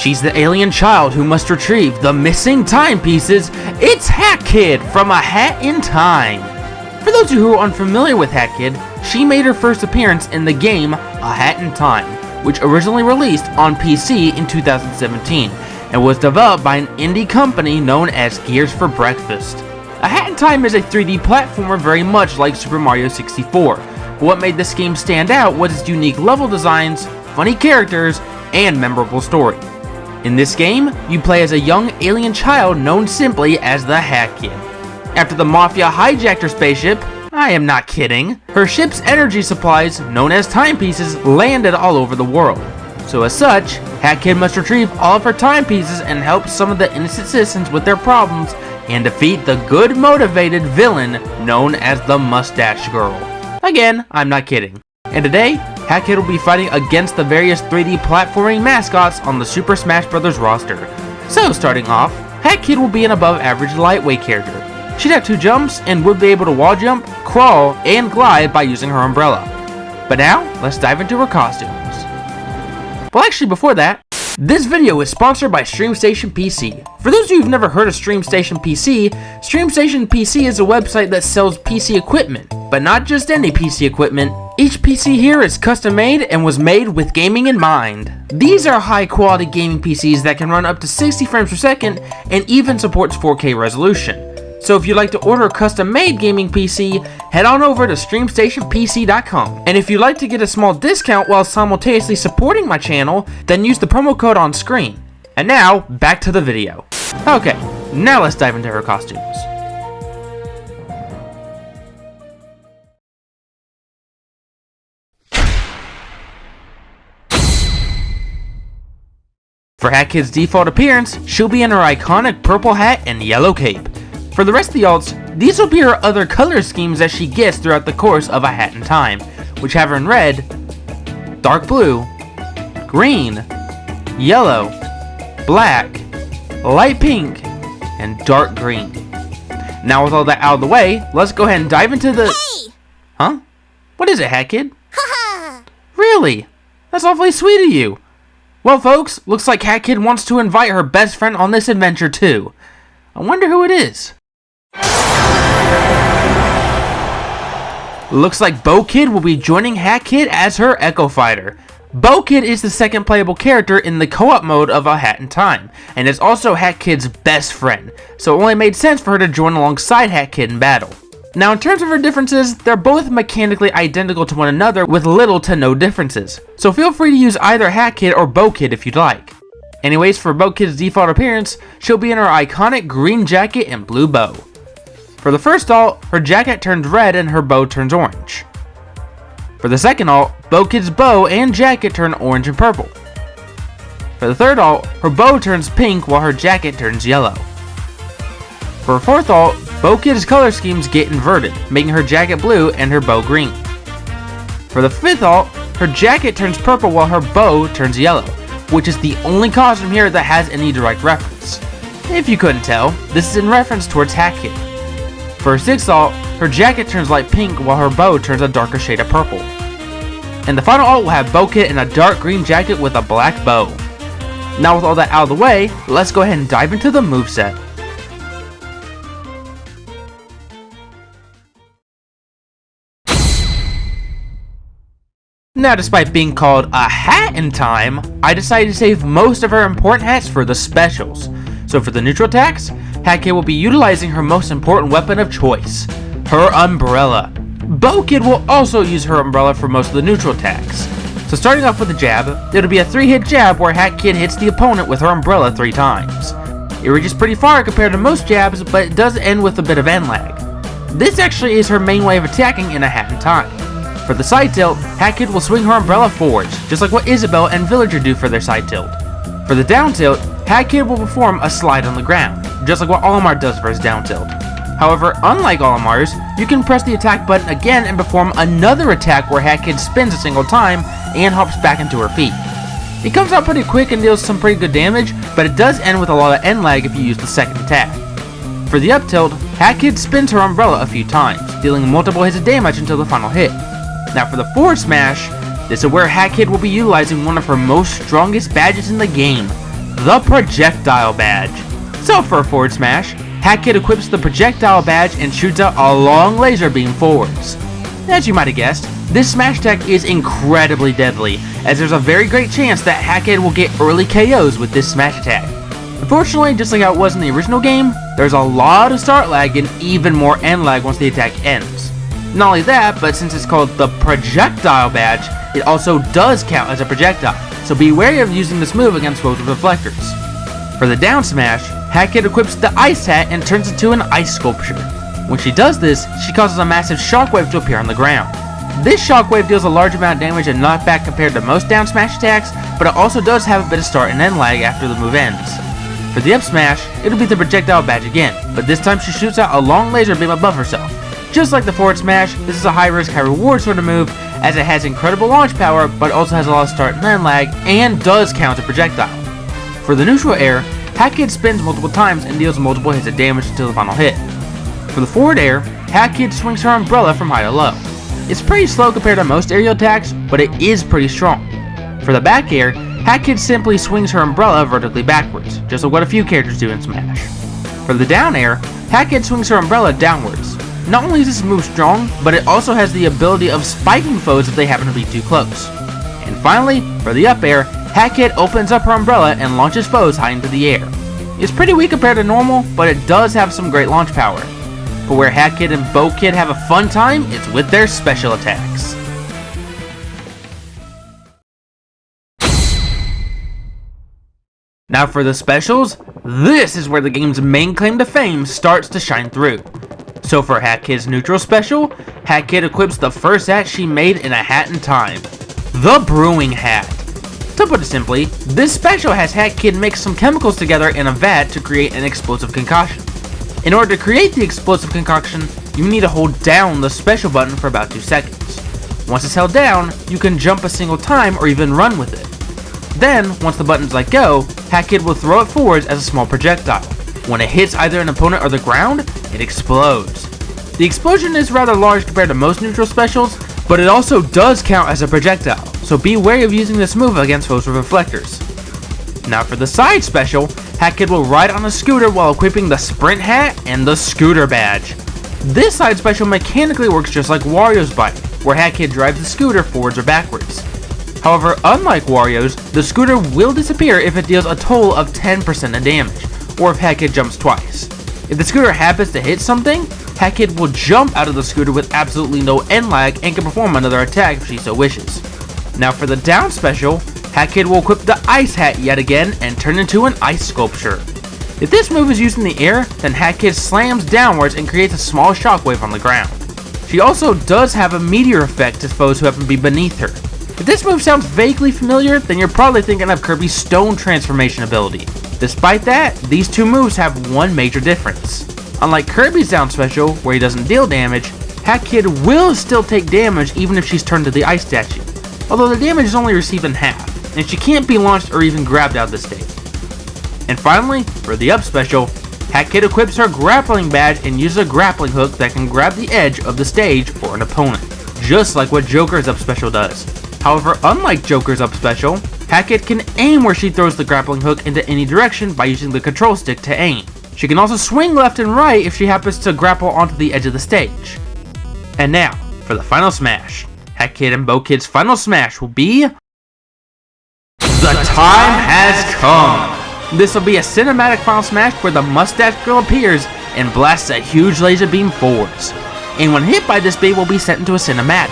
She's the alien child who must retrieve the missing timepieces. It's Hat Kid from A Hat in Time. For those of you who are unfamiliar with Hat Kid, she made her first appearance in the game A Hat in Time, which originally released on PC in 2017 and was developed by an indie company known as Gears for Breakfast. A Hat in Time is a 3D platformer very much like Super Mario 64, but what made this game stand out was its unique level designs, funny characters, and memorable story. In this game, you play as a young alien child known simply as the Hat Kid. After the Mafia hijacked her spaceship, I am not kidding, her ship's energy supplies, known as timepieces, landed all over the world. So as such, Hat Kid must retrieve all of her timepieces and help some of the innocent citizens with their problems and defeat the good motivated villain known as the Mustache Girl. Again, I'm not kidding. And today, Hat Kid will be fighting against the various 3D platforming mascots on the Super Smash Bros. Roster. So starting off, Hat Kid will be an above average lightweight character. She'd have 2 jumps and would be able to wall jump, crawl, and glide by using her umbrella. But now, let's dive into her costumes. Well, actually before that, this video is sponsored by StreamStation PC. For those of you who've never heard of StreamStation PC, StreamStation PC is a website that sells PC equipment, but not just any PC equipment. Each PC here is custom made and was made with gaming in mind. These are high quality gaming PCs that can run up to 60 frames per second and even supports 4K resolution. So if you'd like to order a custom made gaming PC, head on over to StreamStationPC.com. And if you'd like to get a small discount while simultaneously supporting my channel, then use the promo code on screen. And now, back to the video. Okay, now let's dive into her costumes. For Hat Kid's default appearance, she'll be in her iconic purple hat and yellow cape. For the rest of the alts, these will be her other color schemes that she gets throughout the course of A Hat in Time, which have her in red, dark blue, green, yellow, black, light pink, and dark green. Now with all that out of the way, let's go ahead and dive into the... Hey! Huh? What is it, Hat Kid? Really? That's awfully sweet of you. Well folks, looks like Hat Kid wants to invite her best friend on this adventure too. I wonder who it is. Looks like Bo Kid will be joining Hat Kid as her Echo Fighter. Bo Kid is the second playable character in the co-op mode of A Hat in Time, and is also Hat Kid's best friend, so it only made sense for her to join alongside Hat Kid in battle. Now in terms of her differences, they're both mechanically identical to one another with little to no differences, so feel free to use either Hat Kid or Bo Kid if you'd like. Anyways, for Bo Kid's default appearance, she'll be in her iconic green jacket and blue bow. For the first alt, her jacket turns red and her bow turns orange. For the second alt, Bo Kid's bow and jacket turn orange and purple. For the third alt, her bow turns pink while her jacket turns yellow. For her fourth alt, Bo Kid's color schemes get inverted, making her jacket blue and her bow green. For the fifth alt, her jacket turns purple while her bow turns yellow, which is the only costume here that has any direct reference. If you couldn't tell, this is in reference towards Hat Kid. For her sixth alt, her jacket turns light pink while her bow turns a darker shade of purple. And the final alt will have Bo Kid in a dark green jacket with a black bow. Now with all that out of the way, let's go ahead and dive into the moveset. Now despite being called A Hat in Time, I decided to save most of her important hats for the specials. So for the neutral attacks, Hat Kid will be utilizing her most important weapon of choice, her umbrella. Bo Kid will also use her umbrella for most of the neutral attacks. So starting off with the jab, it'll be a 3-hit jab where Hat Kid hits the opponent with her umbrella 3 times. It reaches pretty far compared to most jabs, but it does end with a bit of end lag. This actually is her main way of attacking in A Hat in Time. For the side tilt, Hat Kid will swing her umbrella forwards, just like what Isabelle and Villager do for their side tilt. For the down tilt, Hat Kid will perform a slide on the ground, just like what Olimar does for his down tilt. However, unlike Olimar's, you can press the attack button again and perform another attack where Hat Kid spins a single time and hops back into her feet. It comes out pretty quick and deals some pretty good damage, but it does end with a lot of end lag if you use the second attack. For the up tilt, Hat Kid spins her umbrella a few times, dealing multiple hits of damage until the final hit. Now for the forward smash, this is where Hat Kid will be utilizing one of her most strongest badges in the game, the Projectile Badge. So for a forward smash, Hat Kid equips the Projectile Badge and shoots out a long laser beam forwards. As you might have guessed, this smash attack is incredibly deadly, as there's a very great chance that Hat Kid will get early KOs with this smash attack. Unfortunately, just like how it was in the original game, there's a lot of start lag and even more end lag once the attack ends. Not only that, but since it's called the Projectile Badge, it also does count as a projectile, so be wary of using this move against foes with reflectors. For the down smash, Hat Kid equips the Ice Hat and turns into an ice sculpture. When she does this, she causes a massive shockwave to appear on the ground. This shockwave deals a large amount of damage and knockback compared to most down smash attacks, but it also does have a bit of start and end lag after the move ends. For the up smash, it'll be the Projectile Badge again, but this time she shoots out a long laser beam above herself. Just like the forward smash, this is a high risk, high reward sort of move, as it has incredible launch power, but also has a lot of start and end lag, and does count as a projectile. For the neutral air, Hat Kid spins multiple times and deals multiple hits of damage until the final hit. For the forward air, Hat Kid swings her umbrella from high to low. It's pretty slow compared to most aerial attacks, but it is pretty strong. For the back air, Hat Kid simply swings her umbrella vertically backwards, just like what a few characters do in Smash. For the down air, Hat Kid swings her umbrella downwards. Not only is this move strong, but it also has the ability of spiking foes if they happen to be too close. And finally, for the up air, Hat Kid opens up her umbrella and launches foes high into the air. It's pretty weak compared to normal, but it does have some great launch power. But where Hat Kid and Bo Kid have a fun time, it's with their special attacks. Now for the specials, this is where the game's main claim to fame starts to shine through. So for Hat Kid's neutral special, Hat Kid equips the first hat she made in a Hat in Time, the Brewing Hat. To put it simply, this special has Hat Kid mix some chemicals together in a vat to create an explosive concoction. In order to create the explosive concoction, you need to hold down the special button for about 2 seconds. Once it's held down, you can jump a single time or even run with it. Then, once the button's let go, Hat Kid will throw it forwards as a small projectile. When it hits either an opponent or the ground, it explodes. The explosion is rather large compared to most neutral specials, but it also does count as a projectile, so be wary of using this move against foes with reflectors. Now for the side special, Hat Kid will ride on a scooter while equipping the Sprint Hat and the Scooter Badge. This side special mechanically works just like Wario's bike, where Hat Kid drives the scooter forwards or backwards. However, unlike Wario's, the scooter will disappear if it deals a total of 10% of damage, or if Hat Kid jumps twice. If the scooter happens to hit something, Hat Kid will jump out of the scooter with absolutely no end lag and can perform another attack if she so wishes. Now for the down special, Hat Kid will equip the Ice Hat yet again and turn into an ice sculpture. If this move is used in the air, then Hat Kid slams downwards and creates a small shockwave on the ground. She also does have a meteor effect to foes who happen to be beneath her. If this move sounds vaguely familiar, then you're probably thinking of Kirby's Stone Transformation ability. Despite that, these two moves have one major difference. Unlike Kirby's down special, where he doesn't deal damage, Hat Kid will still take damage even if she's turned to the ice statue, although the damage is only received in half, and she can't be launched or even grabbed out of the state. And finally, for the up special, Hat Kid equips her grappling badge and uses a grappling hook that can grab the edge of the stage or an opponent, just like what Joker's up special does. However, unlike Joker's up special, Hat Kid can aim where she throws the grappling hook into any direction by using the control stick to aim. She can also swing left and right if she happens to grapple onto the edge of the stage. And now, for the final smash. Hat Kid and Bo Kid's final smash will be... The time has come! This will be a cinematic final smash where the Mustache Girl appears and blasts a huge laser beam forwards. And when hit by this beam will be sent into a cinematic.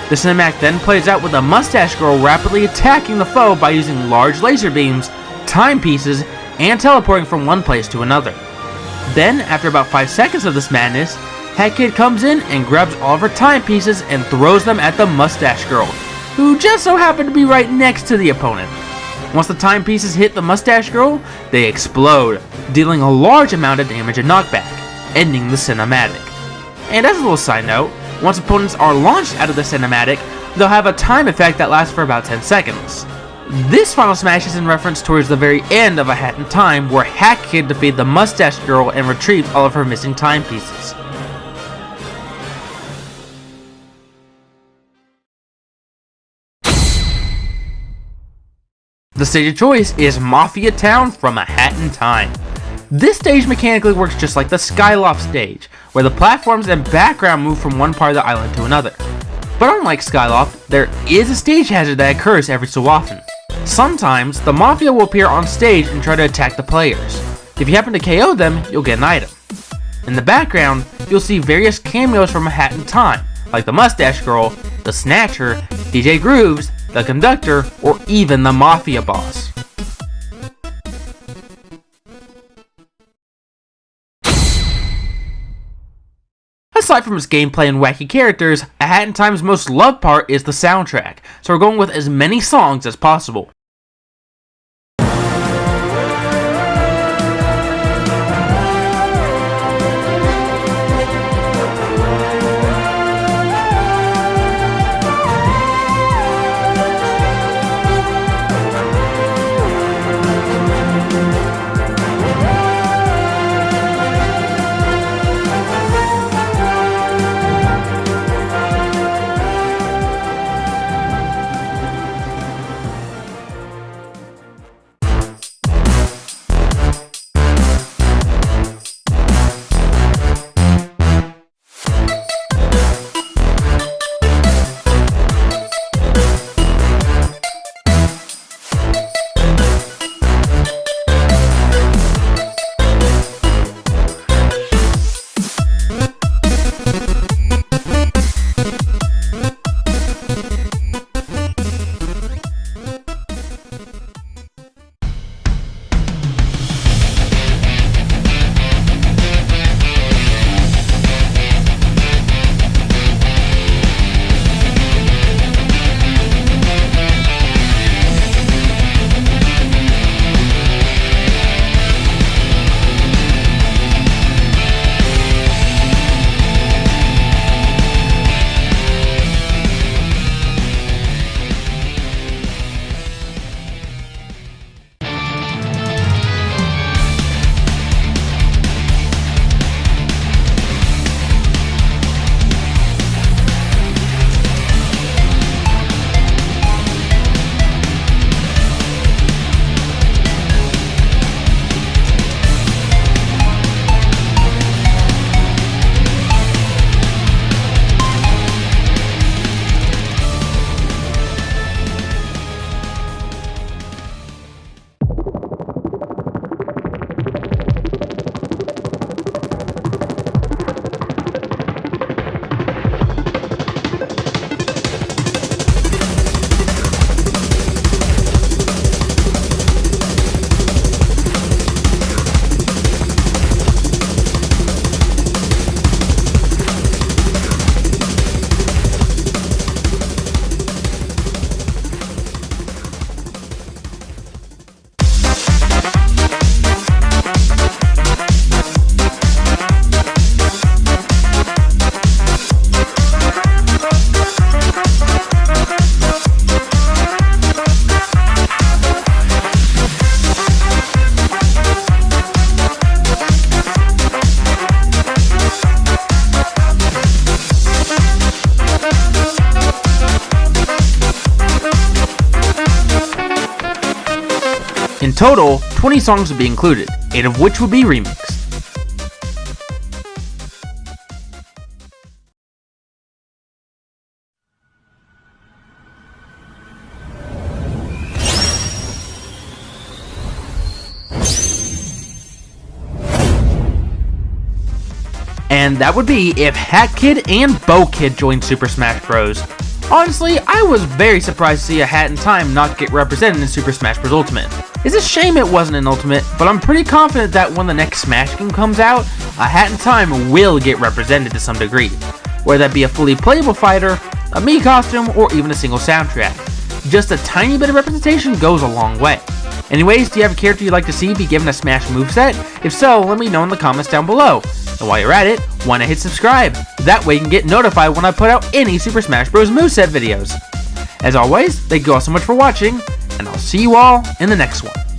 The cinematic then plays out with the Mustache Girl rapidly attacking the foe by using large laser beams, timepieces, and teleporting from one place to another. Then, after about 5 seconds of this madness, Hat Kid comes in and grabs all of her timepieces and throws them at the Mustache Girl, who just so happened to be right next to the opponent. Once the timepieces hit the Mustache Girl, they explode, dealing a large amount of damage and knockback, ending the cinematic. And as a little side note, once opponents are launched out of the cinematic, they'll have a time effect that lasts for about 10 seconds. This final smash is in reference towards the very end of A Hat in Time, where Hat Kid defeated the Mustache Girl and retrieved all of her missing timepieces. The stage of choice is Mafia Town from A Hat in Time. This stage mechanically works just like the Skyloft stage, where the platforms and background move from one part of the island to another. But unlike Skyloft, there is a stage hazard that occurs every so often. Sometimes, the Mafia will appear on stage and try to attack the players. If you happen to KO them, you'll get an item. In the background, you'll see various cameos from A Hat in Time, like the Mustache Girl, the Snatcher, DJ Grooves, the Conductor, or even the Mafia Boss. Aside from its gameplay and wacky characters, A Hat in Time's most loved part is the soundtrack, so we're going with as many songs as possible. In total, 20 songs would be included, 8 of which would be remixed. And that would be if Hat Kid and Bow Kid joined Super Smash Bros. Honestly, I was very surprised to see A Hat in Time not get represented in Super Smash Bros. Ultimate. It's a shame it wasn't in Ultimate, but I'm pretty confident that when the next Smash game comes out, A Hat in Time will get represented to some degree, whether that be a fully playable fighter, a Mii costume, or even a single soundtrack. Just a tiny bit of representation goes a long way. Anyways, do you have a character you'd like to see be given a Smash moveset? If so, let me know in the comments down below. And while you're at it, why not hit subscribe? That way you can get notified when I put out any Super Smash Bros. Moveset videos. As always, thank you all so much for watching, and I'll see you all in the next one.